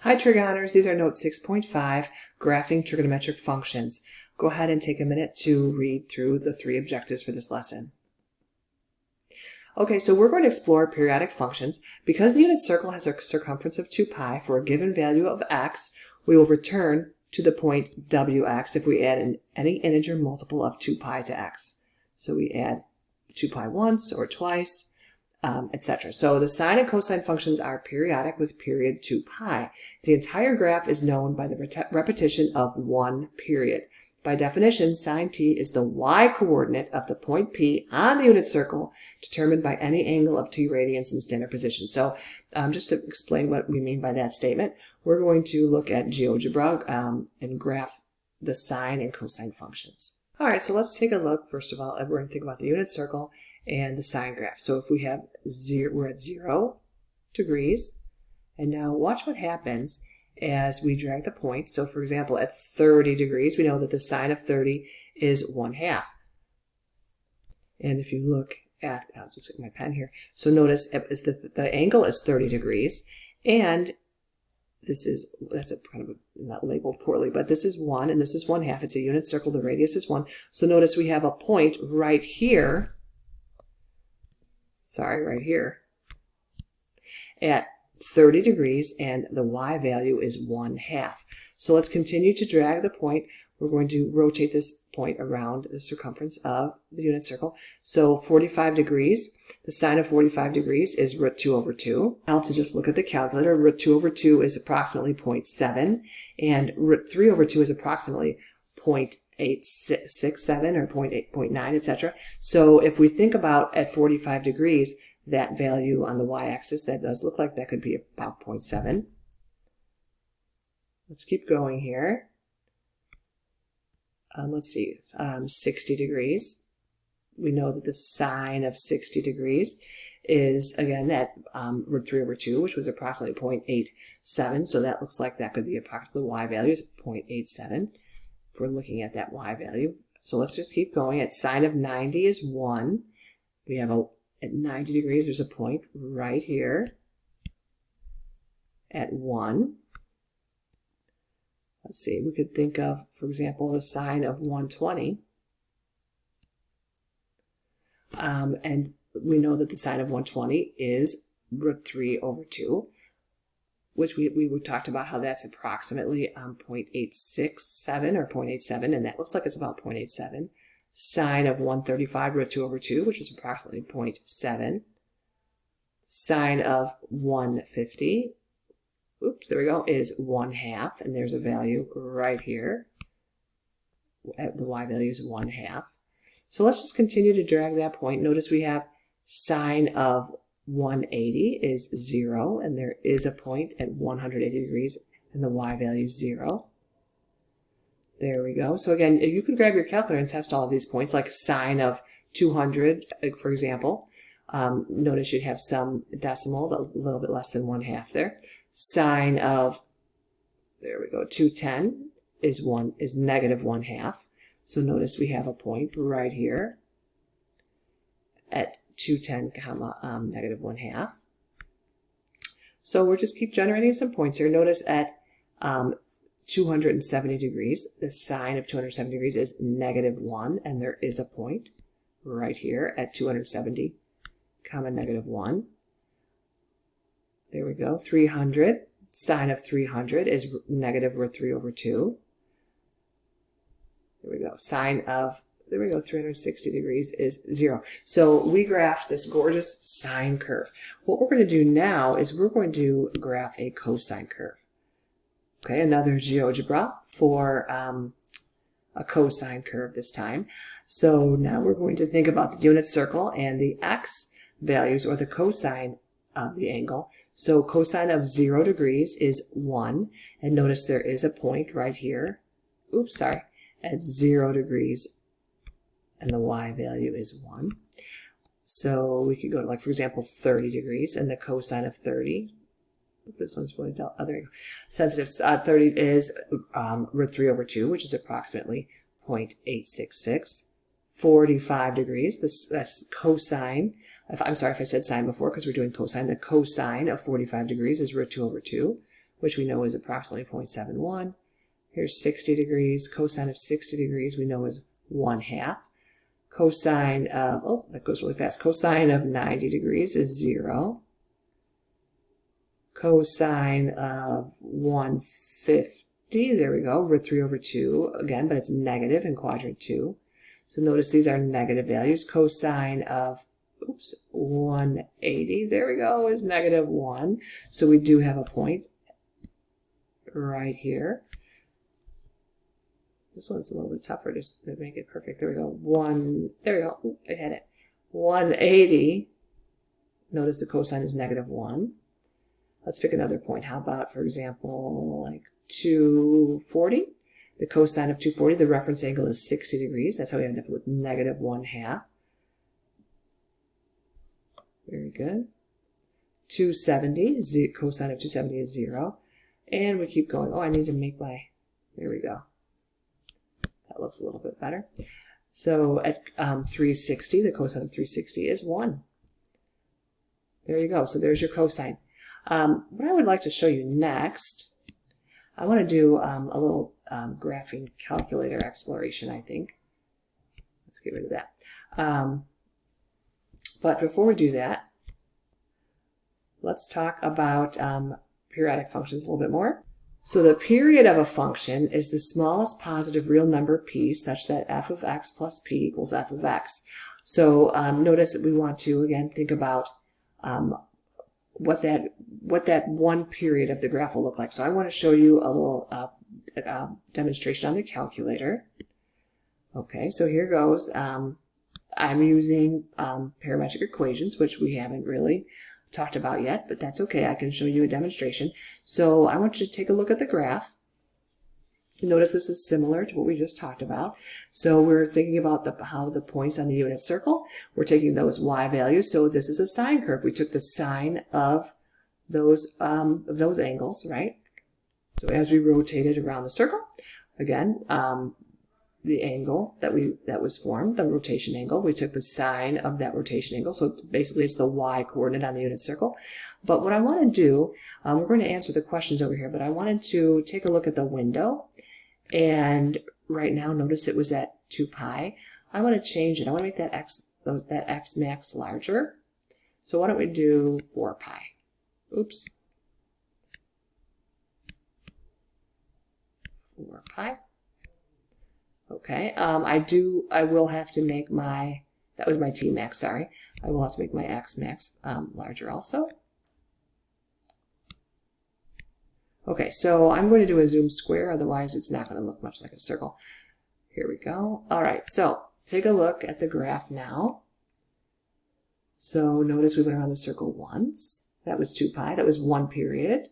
Hi Trigoners, these are note 6.5, graphing trigonometric functions. Go ahead and take a minute to read through the 3 objectives for this lesson. Okay, so we're going to explore periodic functions. Because the unit circle has a circumference of 2 pi for a given value of x, we will return to the point wx if we add any integer multiple of 2 pi to x. So we add 2 pi once or twice, etc. So the sine and cosine functions are periodic with period 2 pi. The entire graph is known by the repetition of one period. By definition, sine t is the y-coordinate of the point P on the unit circle determined by any angle of t radians in standard position. So just to explain what we mean by that statement, we're going to look at GeoGebra and graph the sine and cosine functions. All right, so let's take a look. First of all, we're going to think about the unit circle and the sine graph. So if we have we're at 0 degrees, and now watch what happens as we drag the point. So for example, at 30 degrees, we know that the sine of 30 is 1/2. And if you look at, I'll just get my pen here. So notice the angle is 30 degrees, and that's a kind of not labeled poorly, but this is 1 and this is 1/2. It's a unit circle, the radius is 1. So notice we have a point right here, right here, at 30 degrees, and the y value is 1/2. So let's continue to drag the point. We're going to rotate this point around the circumference of the unit circle. So 45 degrees, the sine of 45 degrees is root 2 over 2. Now to just look at the calculator, root 2 over 2 is approximately 0.7, and root 3 over 2 is approximately 0.867 or 0.9, etc. So if we think about at 45 degrees, that value on the y-axis, that does look like that could be about 0.7. Let's keep going here. Let's see, 60 degrees. We know that the sine of 60 degrees is, again, that root 3 over 2, which was approximately 0.87. So that looks like that could be approximately y value is 0.87 if we're looking at that y value. So let's just keep going. At sine of 90 is 1. We have at 90 degrees, there's a point right here at 1. Let's see, we could think of, for example, the sine of 120. And we know that the sine of 120 is root 3 over 2, which we talked about how that's approximately 0.867 or 0.87, and that looks like it's about 0.87. Sine of 135 root 2 over 2, which is approximately 0.7. Sine of 150, oops, there we go, is 1/2, and there's a value right here. The y value is 1/2. So let's just continue to drag that point. Notice we have sine of 180 is 0, and there is a point at 180 degrees, and the y value is 0. There we go. So again, you can grab your calculator and test all of these points, like sine of 200, for example. Notice you'd have some decimal, a little bit less than 1/2 there. Sine of, there we go, 210 is negative 1/2. So notice we have a point right here at 210 comma negative 1/2. So we'll just keep generating some points here. Notice at 270 degrees, the sine of 270 degrees is negative 1, and there is a point right here at 270 comma negative 1. There we go. 300, sine of 300 is negative root 3 over 2. There we go. Sine of, there we go, 360 degrees is 0. So we graphed this gorgeous sine curve. What we're going to do now is we're going to graph a cosine curve. Okay, another GeoGebra for a cosine curve this time. So now we're going to think about the unit circle and the x values, or the cosine of the angle. So cosine of 0 degrees is 1, and notice there is a point right here, oops, sorry, at 0 degrees, and the y value is 1. So we could go to, like, for example, 30 degrees, and the cosine of 30, this one's really dull, oh, there you go, sensitive, 30 is root 3 over 2, which is approximately 0.866. 45 degrees, that's cosine, I'm sorry if I said sine before because we're doing cosine, the cosine of 45 degrees is root 2 over 2, which we know is approximately 0.71. Here's 60 degrees. Cosine of 60 degrees we know is 1/2. Cosine of, oh, that goes really fast. Cosine of 90 degrees is 0. Cosine of 150, there we go, root 3 over 2 again, but it's negative in quadrant 2. So notice these are negative values. Cosine of, oops, 180, there we go, is -1. So we do have a point right here. This one's a little bit tougher just to make it perfect. There we go. There we go. Ooh, I had it. 180. Notice the cosine is -1. Let's pick another point. How about, for example, like 240? The cosine of 240, the reference angle is 60 degrees. That's how we end up with -1/2. Very good. 270, cosine of 270 is 0. And we keep going. Oh, I need to make my, there we go. That looks a little bit better. So at 360, the cosine of 360 is 1. There you go. So there's your cosine. What I would like to show you next, I want to do a little graphing calculator exploration, I think. Let's get rid of that. But before we do that, let's talk about periodic functions a little bit more. So the period of a function is the smallest positive real number p such that f of x plus p equals f of x. So notice that we want to, again, think about what that one period of the graph will look like. So I want to show you a little demonstration on the calculator. Okay, so here goes. I'm using parametric equations, which we haven't really talked about yet, but that's okay. I can show you a demonstration. So I want you to take a look at the graph. Notice this is similar to what we just talked about. So we're thinking about how the points on the unit circle, we're taking those y values. So this is a sine curve. We took the sine of those angles, right? So as we rotated around the circle, again, the angle that was formed, the rotation angle, we took the sine of that rotation angle. So basically it's the y coordinate on the unit circle. But what I want to do, we're going to answer the questions over here, but I wanted to take a look at the window. And right now, notice it was at 2 pi. I want to change it. I want to make that x max larger. So why don't we do 4 pi? Oops. 4 pi. Okay, I will have to make my, that was my t max, sorry. I will have to make my x max larger also. Okay, so I'm going to do a zoom square, otherwise it's not going to look much like a circle. Here we go. All right, so take a look at the graph now. So notice we went around the circle once. That was 2 pi, that was one period.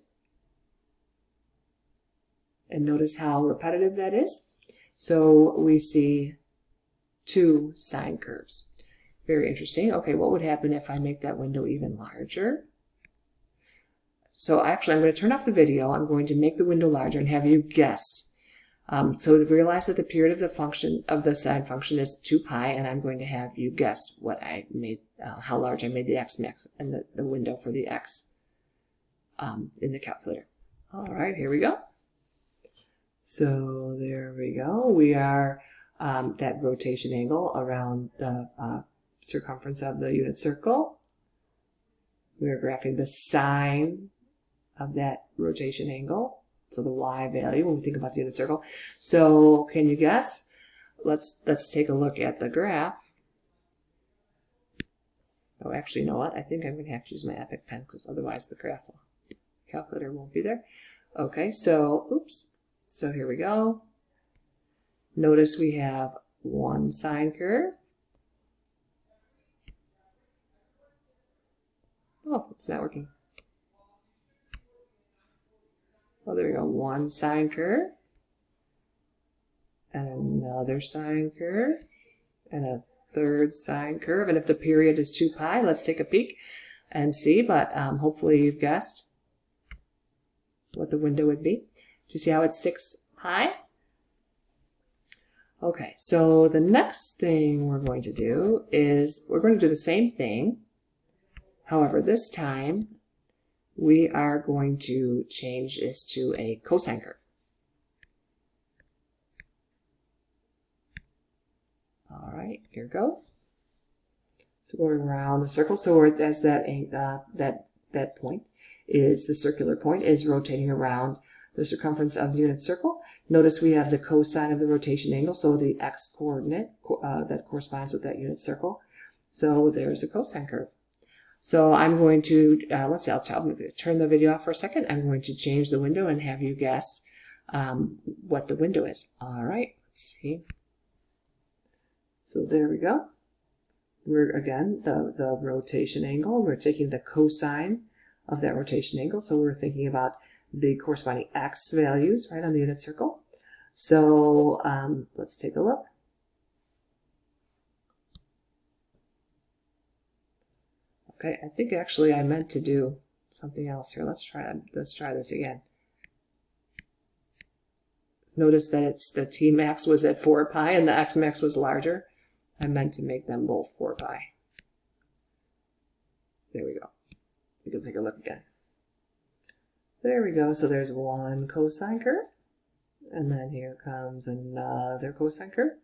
And notice how repetitive that is. So we see 2 sine curves. Very interesting. Okay, what would happen if I make that window even larger? So actually, I'm going to turn off the video. I'm going to make the window larger and have you guess. So to realize that the period of the function of the sine function is 2 pi, and I'm going to have you guess what I made, how large I made the x max and the window for the x in the calculator. All right, here we go. So there we go. We are that rotation angle around the circumference of the unit circle. We are graphing the sine of that rotation angle, so the y value when we think about the unit circle. So can you guess? Let's take a look at the graph. Oh, actually, you know what? I think I'm going to have to use my Epic pen because otherwise the calculator won't be there. Okay, so oops. So here we go. Notice we have one sine curve. Oh, it's not working. Oh, there we go. One sine curve. And another sine curve. And a third sine curve. And if the period is 2 pi, let's take a peek and see. But hopefully you've guessed what the window would be. Do you see how it's 6 pi? Okay, so the next thing we're going to do is we're going to do the same thing. However, this time we are going to change this to a cosine curve. All right, here it goes. So going around the circle, so as that point is the circular point is rotating around the circumference of the unit circle. Notice we have the cosine of the rotation angle, so the x coordinate that corresponds with that unit circle. So there's a cosine curve. So I'm going to, let's see, I'll turn the video off for a second. I'm going to change the window and have you guess what the window is. All right, let's see. So there we go. We're, again, the rotation angle. We're taking the cosine of that rotation angle. So we're thinking about the corresponding x values, right, on the unit circle. So let's take a look. Okay, I think actually I meant to do something else here. Let's try this again. Notice that it's the T max was at 4 pi and the X max was larger. I meant to make them both 4 pi. There we go. We can take a look again. There we go. So there's one cosine curve. And then here comes another cosine curve.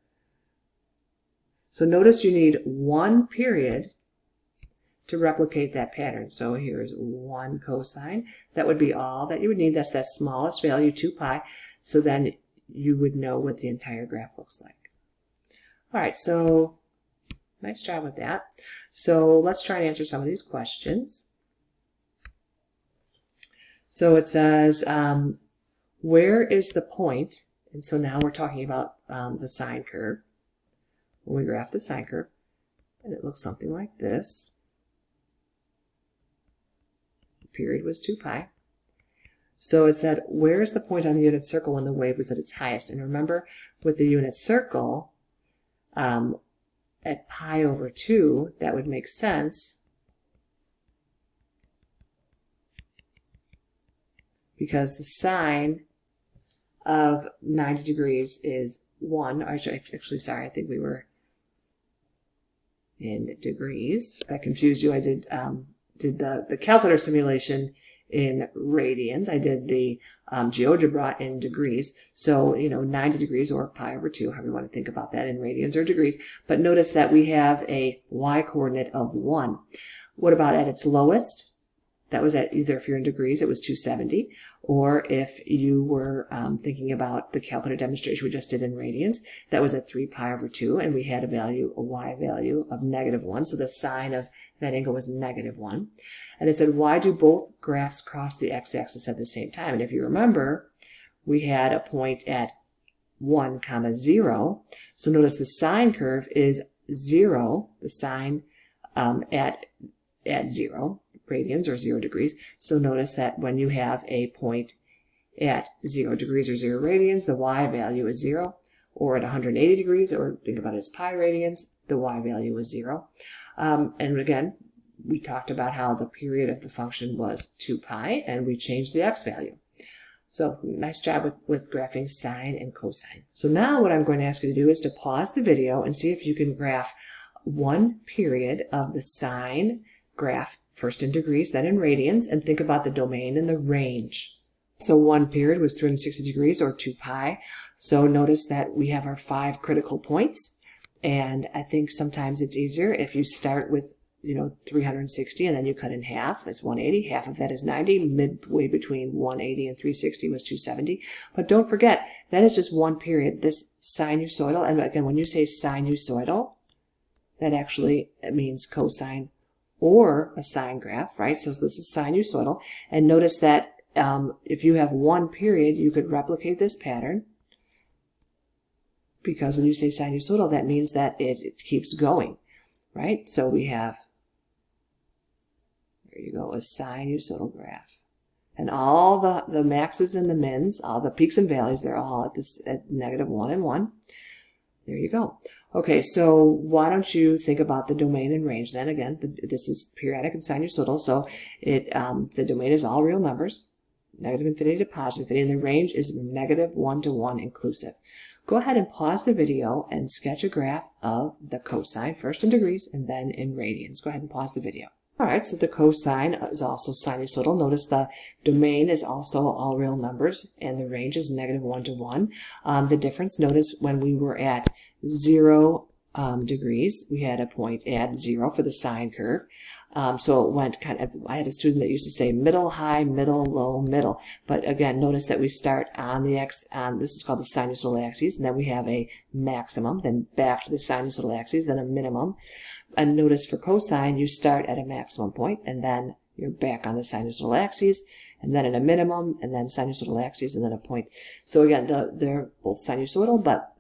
So notice you need one period to replicate that pattern. So here's one cosine. That would be all that you would need. That's that smallest value, 2 pi. So then you would know what the entire graph looks like. All right, so nice job with that. So let's try and answer some of these questions. So it says, where is the point? And so now we're talking about the sine curve. When we graph the sine curve, and it looks something like this. The period was 2 pi. So it said, where is the point on the unit circle when the wave was at its highest? And remember, with the unit circle, at pi over 2, that would make sense because the sine of 90 degrees is 1. Actually, sorry, I think we were in degrees. That confused you. I did the calculator simulation in radians. I did the GeoGebra in degrees. So, 90 degrees or pi over 2, however you want to think about that in radians or degrees. But notice that we have a y-coordinate of 1. What about at its lowest? That was at either, if you're in degrees, it was 270. Or if you were thinking about the calculator demonstration we just did in radians, that was at 3 pi over 2. And we had a y value of -1. So the sine of that angle was -1. And it said, why do both graphs cross the x-axis at the same time? And if you remember, we had a point at 1, 0. So notice the sine curve is 0, the sine at 0 radians or 0 degrees. So notice that when you have a point at 0 degrees or 0 radians, the y value is 0. Or at 180 degrees, or think about it as pi radians, the y value is 0. And again, we talked about how the period of the function was 2 pi, and we changed the x value. So nice job with graphing sine and cosine. So now what I'm going to ask you to do is to pause the video and see if you can graph one period of the sine graph, first in degrees, then in radians, and think about the domain and the range. So one period was 360 degrees, or 2 pi. So notice that we have our 5 critical points, and I think sometimes it's easier if you start with 360 and then you cut in half. It's 180. Half of that is 90. Midway between 180 and 360 was 270. But don't forget, that is just one period. This sinusoidal, and again, when you say sinusoidal, that actually means cosine or a sine graph, right? So this is sinusoidal. And notice that if you have one period, you could replicate this pattern, because when you say sinusoidal, that means that it keeps going, right? So we have, there you go, a sinusoidal graph. And all the maxes and the mins, all the peaks and valleys, they're all at -1 and 1. There you go. Okay, so why don't you think about the domain and range then? Again, this is periodic and sinusoidal, so the domain is all real numbers, -infinity to +infinity, and the range is -1 to 1 inclusive. Go ahead and pause the video and sketch a graph of the cosine, first in degrees and then in radians. Go ahead and pause the video. All right, so the cosine is also sinusoidal. Notice the domain is also all real numbers, and the range is -1 to 1. The difference, notice when we were at 0 degrees, we had a point at 0 for the sine curve. So it went kind of, I had a student that used to say middle, high, middle, low, middle. But again, notice that we start on the this is called the sinusoidal axis, and then we have a maximum, then back to the sinusoidal axis, then a minimum. And notice for cosine, you start at a maximum point, and then you're back on the sinusoidal axis, and then at a minimum, and then sinusoidal axis, and then a point. So again, they're both sinusoidal, but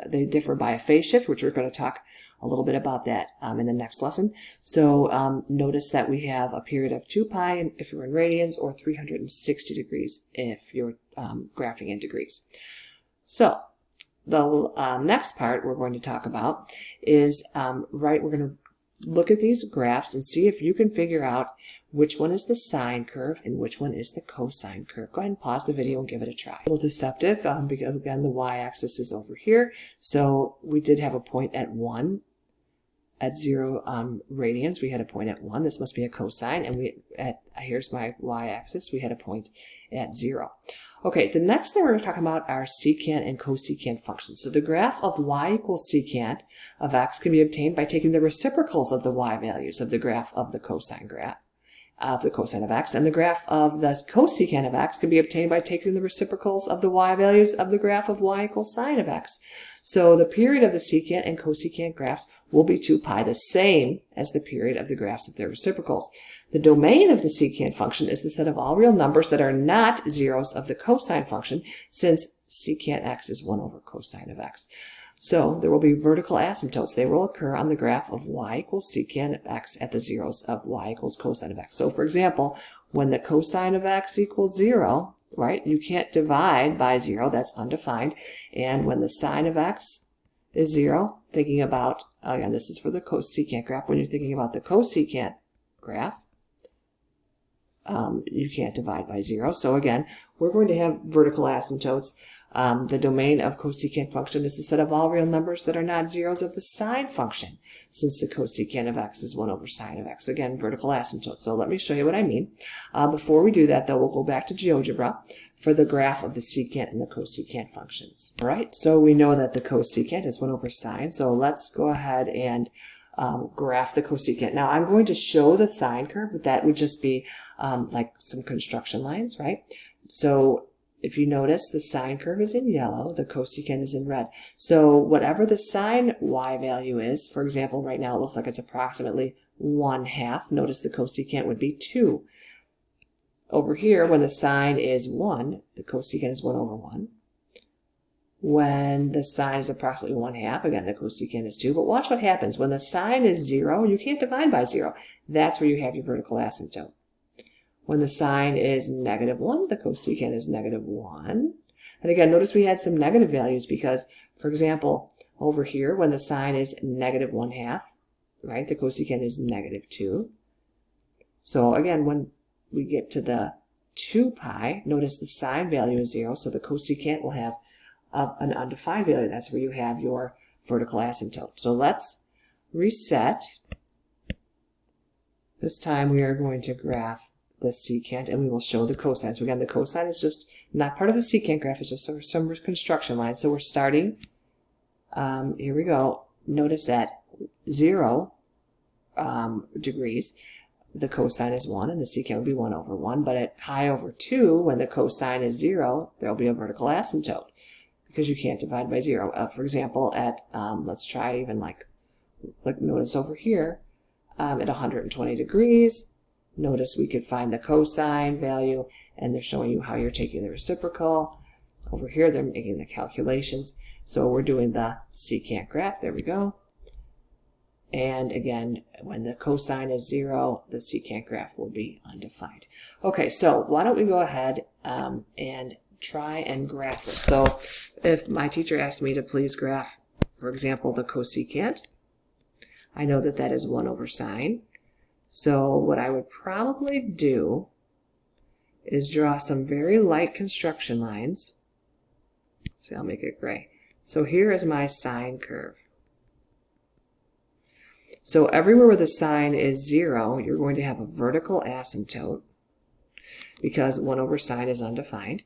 they differ by a phase shift, which we're going to talk a little bit about that in the next lesson. So notice that we have a period of 2 pi if you're in radians, or 360 degrees if you're graphing in degrees. So the next part we're going to talk about is, we're going to look at these graphs and see if you can figure out which one is the sine curve and which one is the cosine curve. Go ahead and pause the video and give it a try. A little deceptive because again the y-axis is over here. So we did have a point at 1 at 0 radians. We had a point at 1. This must be a cosine, and here's my y-axis. We had a point at 0. Okay, the next thing we're going to talk about are secant and cosecant functions. So the graph of y equals secant of x can be obtained by taking the reciprocals of the y values of the graph of the cosine graph of the cosine of x, and the graph of the cosecant of x can be obtained by taking the reciprocals of the y values of the graph of y equals sine of x. So the period of the secant and cosecant graphs will be 2 pi, the same as the period of the graphs of their reciprocals. The domain of the secant function is the set of all real numbers that are not zeros of the cosine function, since secant x is 1 over cosine of x. So there will be vertical asymptotes. They will occur on the graph of y equals secant of x at the zeros of y equals cosine of x. So for example, when the cosine of x equals 0, right, you can't divide by 0, that's undefined. And when the sine of x is 0, thinking about, again, this is for the cosecant graph, when you're thinking about the cosecant graph, you can't divide by 0. So again, we're going to have vertical asymptotes. The domain of cosecant function is the set of all real numbers that are not zeros of the sine function, since the cosecant of x is 1 over sine of x. Again, vertical asymptote. So let me show you what I mean. Before we do that, though, we'll go back to GeoGebra for the graph of the secant and the cosecant functions. All right, so we know that the cosecant is 1 over sine. So let's go ahead and graph the cosecant. Now, I'm going to show the sine curve, but that would just be like some construction lines, right? So if you notice, the sine curve is in yellow, the cosecant is in red. So whatever the sine y value is, for example, right now it looks like it's approximately 1/2. Notice the cosecant would be 2. Over here, when the sine is 1, the cosecant is 1 over 1. When the sine is approximately 1/2, again, the cosecant is 2. But watch what happens. When the sine is 0, you can't divide by 0. That's where you have your vertical asymptote. When the sine is -1, the cosecant is -1. And again, notice we had some negative values because, for example, over here, when the sine is -1/2, right, the cosecant is -2. So again, when we get to the 2 pi, notice the sine value is 0, so the cosecant will have an undefined value. That's where you have your vertical asymptote. So let's reset. This time we are going to graph the secant, and we will show the cosine. So again, the cosine is just not part of the secant graph, it's just some construction lines. So we're starting, here we go. Notice at 0 degrees, the cosine is 1, and the secant would be 1 over 1. But at pi over 2, when the cosine is 0, there will be a vertical asymptote, because you can't divide by 0. For example, at, let's try even like notice over here, at 120 degrees, notice we could find the cosine value, and they're showing you how you're taking the reciprocal. Over here, they're making the calculations. So we're doing the secant graph. There we go. And again, when the cosine is 0, the secant graph will be undefined. Okay, so why don't we go ahead and try and graph this. So if my teacher asked me to please graph, for example, the cosecant, I know that that is 1 over sine. So what I would probably do is draw some very light construction lines. See, I'll make it gray. So here is my sine curve. So everywhere where the sign is 0, you're going to have a vertical asymptote because 1 over sign is undefined.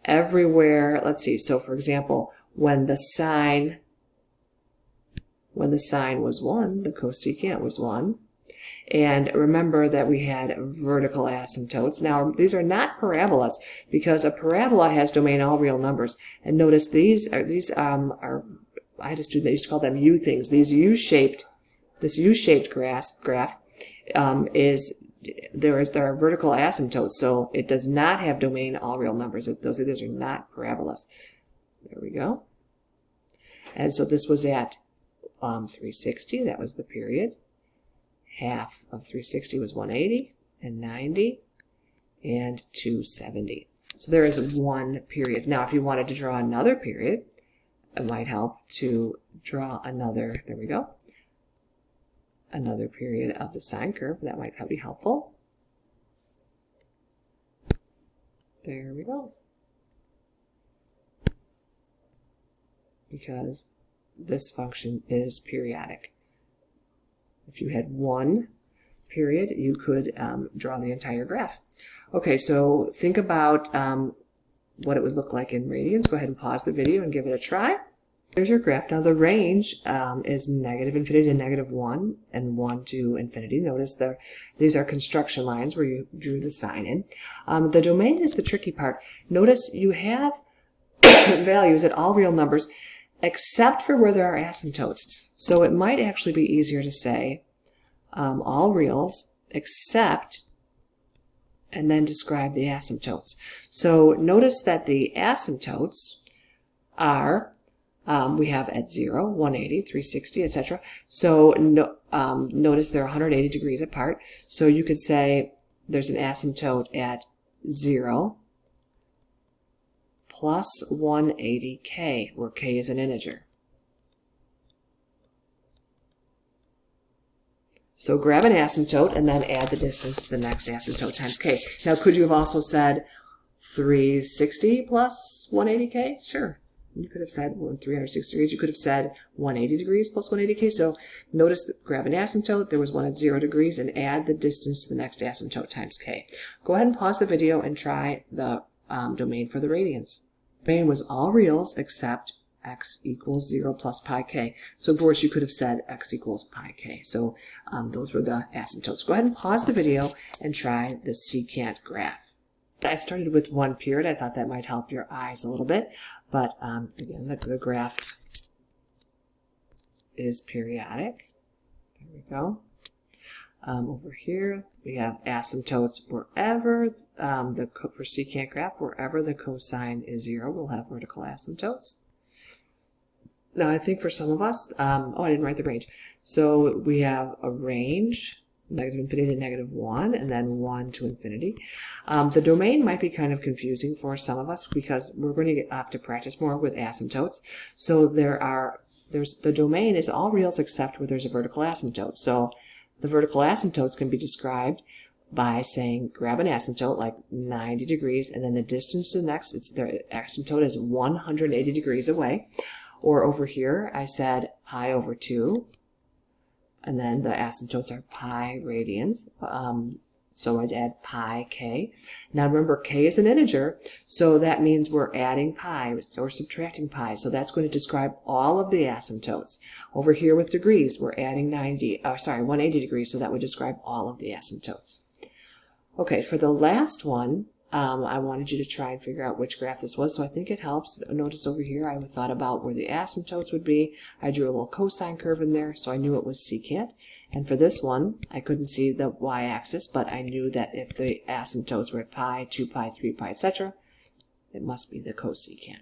Everywhere, let's see, so for example, when the sign was 1, the cosecant was 1. And remember that we had vertical asymptotes. Now, these are not parabolas because a parabola has domain all real numbers. And notice these are I used to call them U things. This U-shaped graph there are vertical asymptotes, so it does not have domain all real numbers. Those are not parabolas. There we go. And so this was at 360. That was the period. Half of 360 was 180 and 90 and 270. So there is one period. Now, if you wanted to draw another period, it might help to draw another, there we go, another period of the sine curve. That might be helpful. There we go. Because this function is periodic. If you had one period, you could draw the entire graph. Okay, so think about what it would look like in radians. Go ahead and pause the video and give it a try. Here's your graph. Now the range is negative infinity to negative 1 and 1 to infinity. Notice these are construction lines where you drew the sign in. The domain is the tricky part. Notice you have values at all real numbers except for where there are asymptotes. So it might actually be easier to say all reals except, and then describe the asymptotes. So notice that the asymptotes are, we have at 0, 180, 360, etc. So notice they're 180 degrees apart. So you could say there's an asymptote at 0 plus 180k, where k is an integer. So grab an asymptote and then add the distance to the next asymptote times k. Now, could you have also said 360 plus 180k? Sure. You could have said 360 degrees. You could have said 180 degrees plus 180k. So notice that grab an asymptote. There was one at 0 degrees and add the distance to the next asymptote times k. Go ahead and pause the video and try the domain for the radians. Domain was all reals except x equals 0 plus pi k. So of course you could have said x equals pi k. So those were the asymptotes. Go ahead and pause the video and try the secant graph. I started with one period. I thought that might help your eyes a little bit. But again, the graph is periodic. There we go. Over here we have asymptotes wherever for secant graph, wherever the cosine is 0, we'll have vertical asymptotes. Now I think for some of us, I didn't write the range. So we have a range, negative infinity to negative 1, and then 1 to infinity. The domain might be kind of confusing for some of us because we're going to have to practice more with asymptotes. So the domain is all reals except where there's a vertical asymptote. So the vertical asymptotes can be described by saying grab an asymptote like 90 degrees and then the distance to the next, the asymptote is 180 degrees away. Or over here I said pi over 2 and then the asymptotes are pi radians. So I'd add pi k. Now remember, k is an integer, so that means we're adding pi or subtracting pi. So that's going to describe all of the asymptotes. Over here with degrees, we're adding 180 degrees, so that would describe all of the asymptotes. Okay, for the last one, I wanted you to try and figure out which graph this was, so I think it helps. Notice over here I thought about where the asymptotes would be. I drew a little cosine curve in there, so I knew it was secant. And for this one, I couldn't see the y-axis, but I knew that if the asymptotes were at pi, 2 pi, 3 pi, etc., it must be the cosecant.